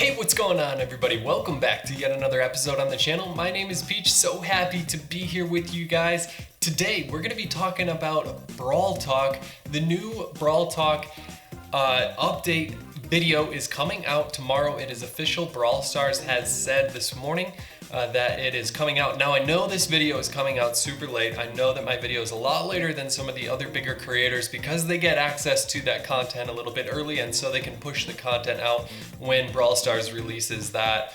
Hey, what's going on, everybody? Welcome back to yet another episode on the channel. My name is Peach. So happy to be here with you guys. Today, we're going to be talking about Brawl Talk. The new Brawl Talk update video is coming out tomorrow. It is official. Brawl Stars has said this morning that it is coming out. Now, I know this video is coming out super late. I know that my video is a lot later than some of the other bigger creators because they get access to that content a little bit early, and so they can push the content out when Brawl Stars releases that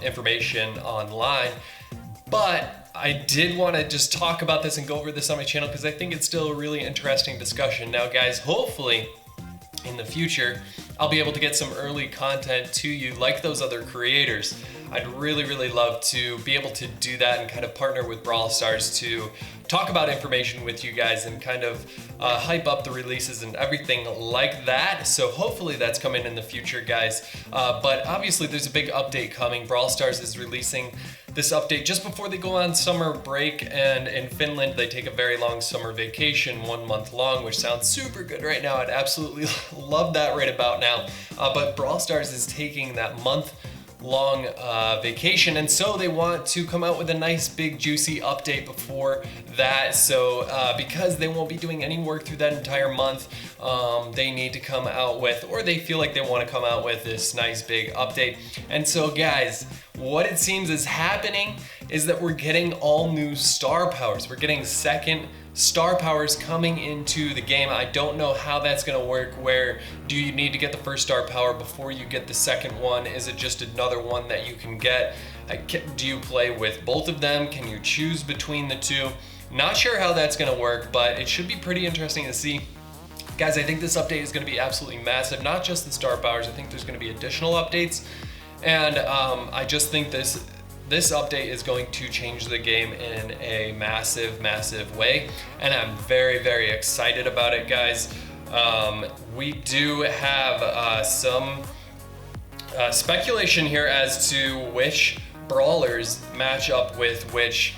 information online. But I did want to just talk about this and go over this on my channel because I think it's still a really interesting discussion. Now, guys, hopefully in the future, I'll be able to get some early content to you like those other creators. I'd really love to be able to do that and kind of partner with Brawl Stars to talk about information with you guys and kind of hype up the releases and everything like that. So hopefully that's coming in the future, guys. But obviously there's a big update coming. Brawl Stars is releasing this update just before they go on summer break, and in Finland they take a very long summer vacation, 1 month long, which sounds super good right now. I'd absolutely love that right about now. But Brawl Stars is taking that month-long vacation, and so they want to come out with a nice big juicy update before that. So because they won't be doing any work through that entire month, they need to come out with, or they feel like they want to come out with this nice big update. And so guys, what it seems is happening is that we're getting all new star powers. We're getting second star powers coming into the game. I don't know how that's gonna work. Where do you need to get the first star power before you get the second one? Is it just another one that you can get? Do you play with both of them? Can you choose between the two? Not sure how that's gonna work, but it should be pretty interesting to see. Guys, I think this update is gonna be absolutely massive. Not just the star powers, I think there's gonna be additional updates. And I just think this update is going to change the game in a massive way, and I'm very excited about it, guys. We do have some speculation here as to which brawlers match up with which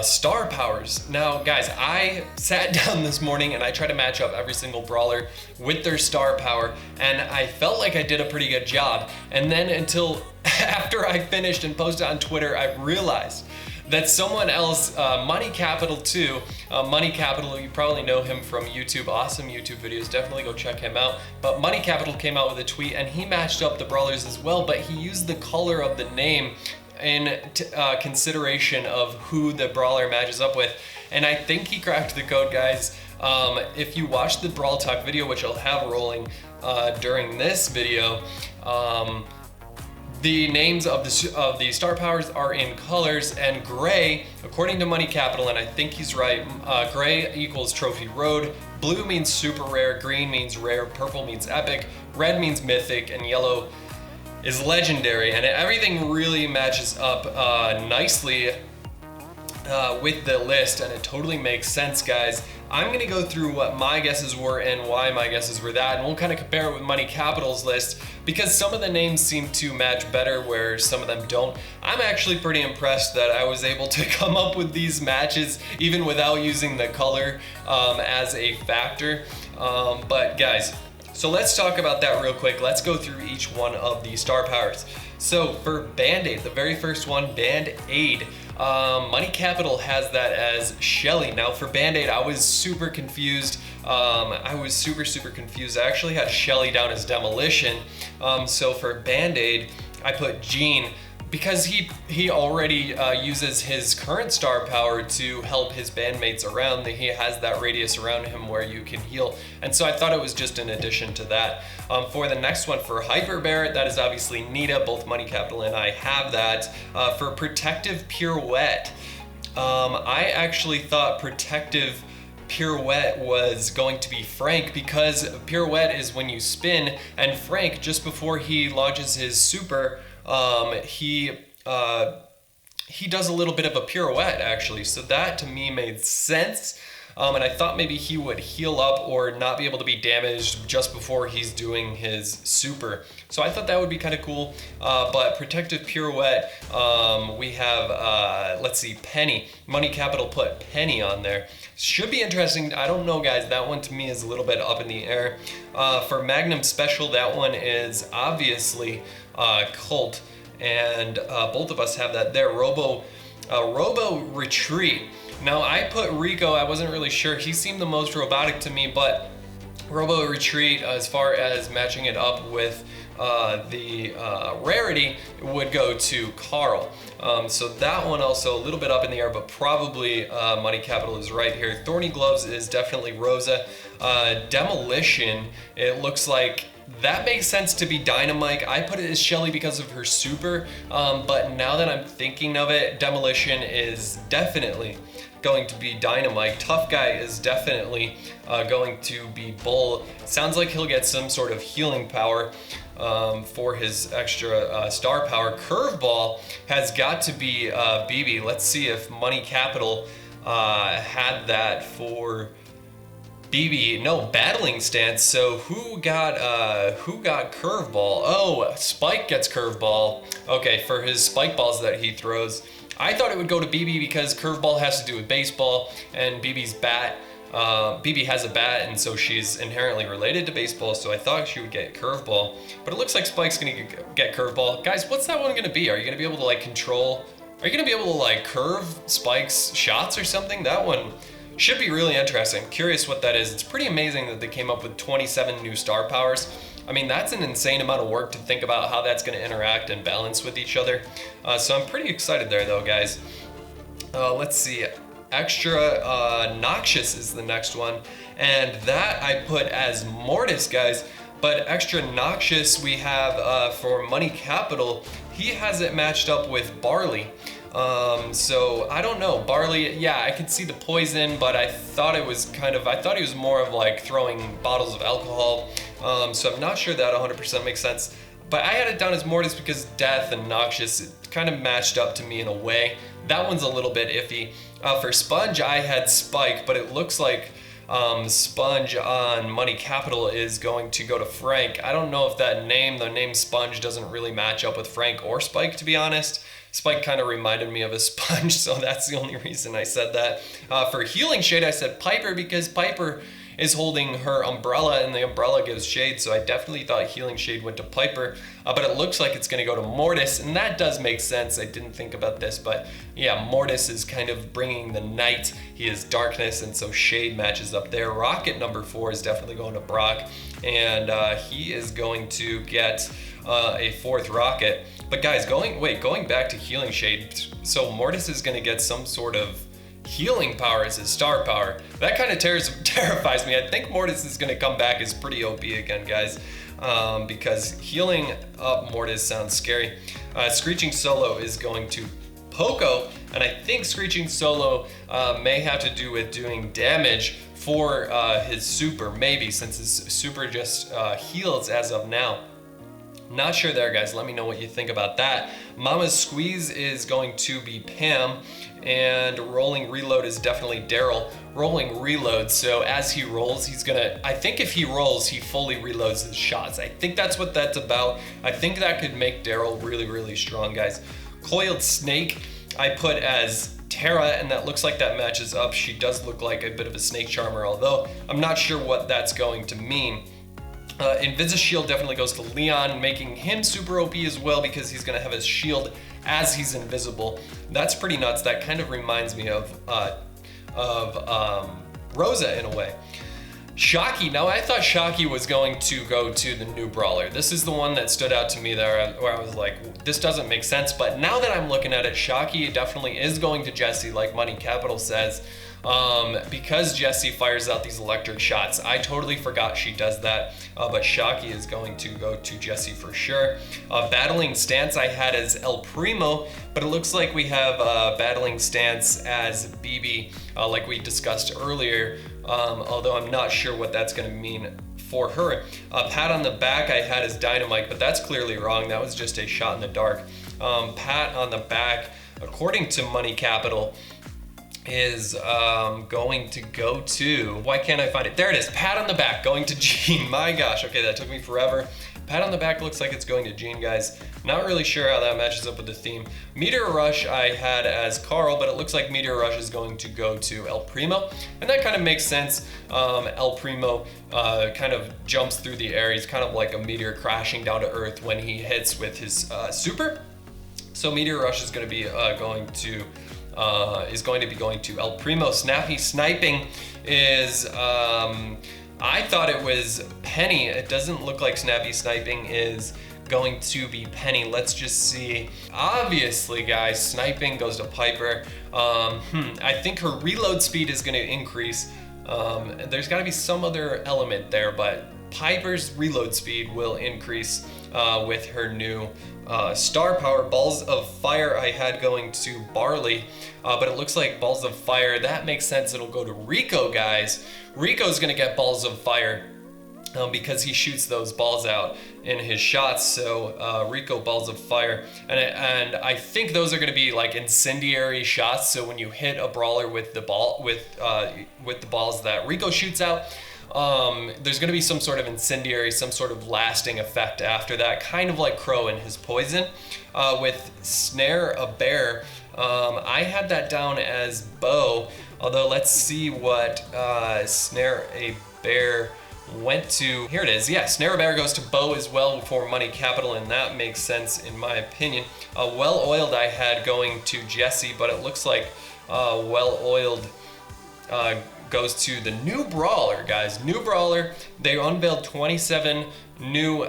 star powers. Now, guys, I sat down this morning and I tried to match up every single brawler with their star power, and I felt like I did a pretty good job. And then until after I finished and posted on Twitter, I realized that someone else, Money Capital too, Money Capital, you probably know him from YouTube, awesome YouTube videos, definitely go check him out. But Money Capital came out with a tweet and he matched up the brawlers as well, but he used the color of the name in consideration of who the brawler matches up with. And I think he cracked the code, guys. If you watch the Brawl Talk video, which I'll have rolling during this video, the names of the star powers are in colors, and gray, according to Money Capital, and I think he's right, gray equals Trophy Road, blue means super rare, green means rare, purple means epic, red means mythic, and yellow is legendary. And everything really matches up nicely with the list, and it totally makes sense, guys. I'm gonna go through what my guesses were and why my guesses were that, and we'll kind of compare it with Money Capital's list because some of the names seem to match better where some of them don't. I'm actually pretty impressed that I was able to come up with these matches even without using the color as a factor. But guys, so let's talk about that real quick. Let's go through each one of the star powers. So for Band-Aid, the very first one, Band-Aid, Money Capital has that as Shelly. Now for Band-Aid, I was super confused. I was super confused. I actually had Shelly down as Demolition. So for Band-Aid, I put Gene, because he already uses his current star power to help his bandmates around. He has that radius around him where you can heal, and so I thought it was just an addition to that. For the next one, for Hyper Bear, that is obviously Nita. Both Money Capital and I have that. For Protective Pirouette, I actually thought Protective Pirouette was going to be Frank, because Pirouette is when you spin, and Frank, just before he launches his super, he does a little bit of a pirouette actually, so that to me made sense. And I thought maybe he would heal up or not be able to be damaged just before he's doing his super. So I thought that would be kind of cool. But Protective Pirouette, we have, let's see, Penny. Money Capital put Penny on there. Should be interesting. I don't know, guys. That one to me is a little bit up in the air. For Magnum Special, that one is obviously Colt, and both of us have that there. Robo Retreat. Now I put Rico, I wasn't really sure. He seemed the most robotic to me, but Robo Retreat, as far as matching it up with the rarity, would go to Carl. So that one also a little bit up in the air, but probably Money Capital is right here. Thorny Gloves is definitely Rosa. Demolition, it looks like that makes sense to be Dynamite. I put it as Shelly because of her super, but now that I'm thinking of it, Demolition is definitely going to be Dynamite. Tough Guy is definitely going to be Bull. Sounds like he'll get some sort of healing power for his extra star power. Curveball has got to be BB. Let's see if Money Capital had that for BB. No, Battling Stance. So who got Curveball? Oh, Spike gets Curveball. Okay, for his spike balls that he throws. I thought it would go to BB because Curveball has to do with baseball, and BB's bat. BB has a bat, and so she's inherently related to baseball, so I thought she would get Curveball. But it looks like Spike's gonna get Curveball. Guys, what's that one gonna be? Are you gonna be able to like control? Are you gonna be able to like curve Spike's shots or something? That one should be really interesting. Curious what that is. It's pretty amazing that they came up with 27 new star powers. I mean, that's an insane amount of work to think about how that's going to interact and balance with each other. So I'm pretty excited there though, guys. Let's see. Extra Noxious is the next one. And that I put as Mortis, guys. But Extra Noxious we have for Money Capital. He has it matched up with Barley. So I don't know, Barley, yeah, I could see the poison, but I thought he was more of like throwing bottles of alcohol. So I'm not sure that 100% makes sense, but I had it down as Mortis because Death and Noxious, it kind of matched up to me in a way. That one's a little bit iffy. For Sponge, I had Spike, but it looks like Sponge on Money Capital is going to go to Frank. I don't know if the name Sponge doesn't really match up with Frank or Spike, to be honest. Spike kind of reminded me of a sponge, so that's the only reason I said that. For Healing Shade, I said Piper because Piper is holding her umbrella and the umbrella gives shade, so I definitely thought Healing Shade went to Piper, but it looks like it's going to go to Mortis, and that does make sense. I didn't think about this, but yeah, Mortis is kind of bringing the night. He is darkness, and so Shade matches up there. Rocket number 4 is definitely going to Brock, and he is going to get a 4th rocket. But guys, going back to Healing Shade, so Mortis is going to get some sort of healing power as his star power. That kind of terrifies me. I think Mortis is going to come back as pretty OP again, guys, because healing up Mortis sounds scary. Screeching Solo is going to Poco, and I think Screeching Solo may have to do with doing damage for his super, maybe, since his super just heals as of now. Not sure there, guys. Let me know what you think about that. Mama's Squeeze is going to be Pam, and Rolling Reload is definitely Daryl. Rolling Reload, so as he rolls, I think if he rolls, he fully reloads his shots. I think that's what that's about. I think that could make Daryl really, really strong, guys. Coiled Snake, I put as Tara, and that looks like that matches up. She does look like a bit of a snake charmer, although I'm not sure what that's going to mean. Invisishield definitely goes to Leon, making him super OP as well because he's going to have his shield as he's invisible. That's pretty nuts. That kind of reminds me of Rosa in a way. Shocky. Now I thought Shocky was going to go to the new brawler. This is the one that stood out to me there where I was like, this doesn't make sense. But now that I'm looking at it, Shocky definitely is going to Jessie, like Money Capital says. Because Jessie fires out these electric shots. I totally forgot she does that, but Shocky is going to go to Jessie for sure. Battling Stance I had as El Primo, but it looks like we have Battling Stance as BB, like we discussed earlier, although I'm not sure what that's going to mean for her. Pat on the Back I had as Dynamite, but that's clearly wrong. That was just a shot in the dark. Pat on the Back, according to Money Capital, is going to go to, why can't I find it? There it is, Pat on the Back going to Gene. My gosh, okay, that took me forever. Pat on the back looks like it's going to Gene, guys. Not really sure how that matches up with the theme. Meteor Rush I had as Carl, but it looks like Meteor Rush is going to go to El Primo, and that kind of makes sense. El Primo kind of jumps through the air. He's kind of like a meteor crashing down to Earth when he hits with his super. So Meteor Rush is going to be going to El Primo. Snappy Sniping is I thought it was Penny. It doesn't look like Snappy Sniping is going to be Penny. Let's just see. Obviously, guys, Sniping goes to Piper. I think her reload speed is going to increase. There's got to be some other element there, but Piper's reload speed will increase with her new star power. Balls of Fire I had going to Barley, but it looks like Balls of Fire, that makes sense. It'll go to Rico, guys. Rico's gonna get Balls of Fire because he shoots those balls out in his shots. So Rico, Balls of Fire, and I think those are going to be like incendiary shots. So when you hit a brawler with the balls that Rico shoots out, there's going to be some sort of incendiary, some sort of lasting effect after that, kind of like Crow and his poison. With Snare a Bear, I had that down as Bow, although let's see what Snare a Bear went to. Here it is. Yeah, Snare a Bear goes to Bow as well for Money Capital, and that makes sense in my opinion. Well Oiled I had going to Jesse, but it looks like Well Oiled goes to the new Brawler, guys. New Brawler. They unveiled 27 new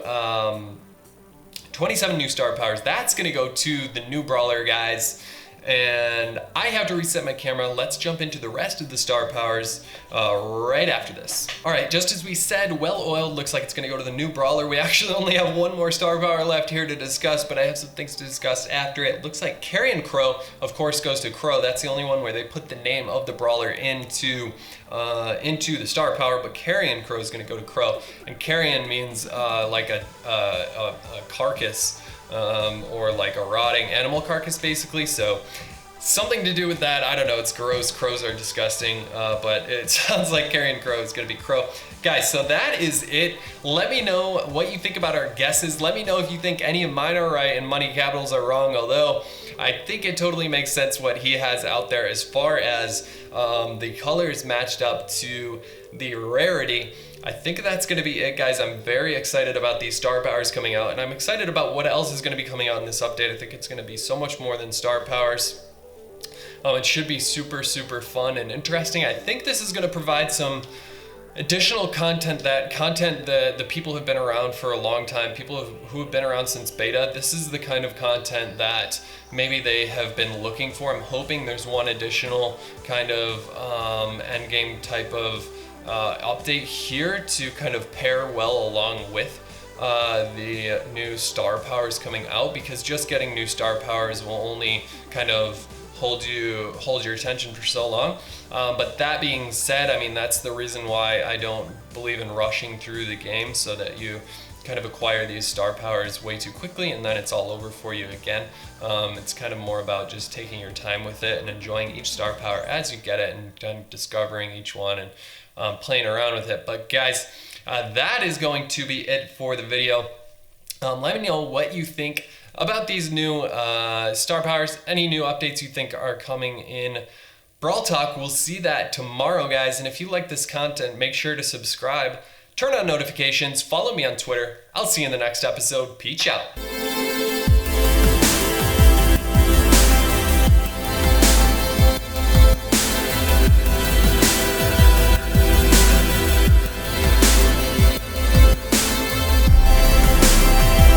star powers. That's gonna go to the new Brawler, guys. And I have to reset my camera. Let's jump into the rest of the star powers right after this. All right, just as we said, Well Oiled looks like it's gonna go to the new Brawler. We actually only have one more star power left here to discuss, but I have some things to discuss after it. Looks like Carrion Crow, of course, goes to Crow. That's the only one where they put the name of the Brawler into the star power, but Carrion Crow is gonna go to Crow. And Carrion means like a carcass, or like a rotting animal carcass, basically. So something to do with that. I don't know. It's gross. Crows are disgusting, but it sounds like Carrion Crow is going to be Crow. Guys, so that is it. Let me know what you think about our guesses. Let me know if you think any of mine are right and Money Capitals are wrong, although I think it totally makes sense what he has out there as far as the colors matched up to the rarity. I think that's going to be it, guys. I'm very excited about these star powers coming out, and I'm excited about what else is going to be coming out in this update. I think it's going to be so much more than star powers. It should be super, super fun and interesting. I think this is going to provide some additional content, the people who've been around for a long time, people who have been around since beta. This is the kind of content that maybe they have been looking for. I'm hoping there's one additional kind of endgame type of update here to kind of pair well along with the new star powers coming out, because just getting new star powers will only kind of hold your attention for so long. But that being said, I mean, that's the reason why I don't believe in rushing through the game, so that you kind of acquire these star powers way too quickly and then it's all over for you again. It's kind of more about just taking your time with it and enjoying each star power as you get it, and kind of discovering each one and playing around with it. But guys, that is going to be it for the video. Let me know what you think about these new star powers, any new updates you think are coming in Brawl Talk. We'll see that tomorrow, guys. And if you like this content, make sure to subscribe, turn on notifications, follow me on Twitter. I'll see you in the next episode. Peach out.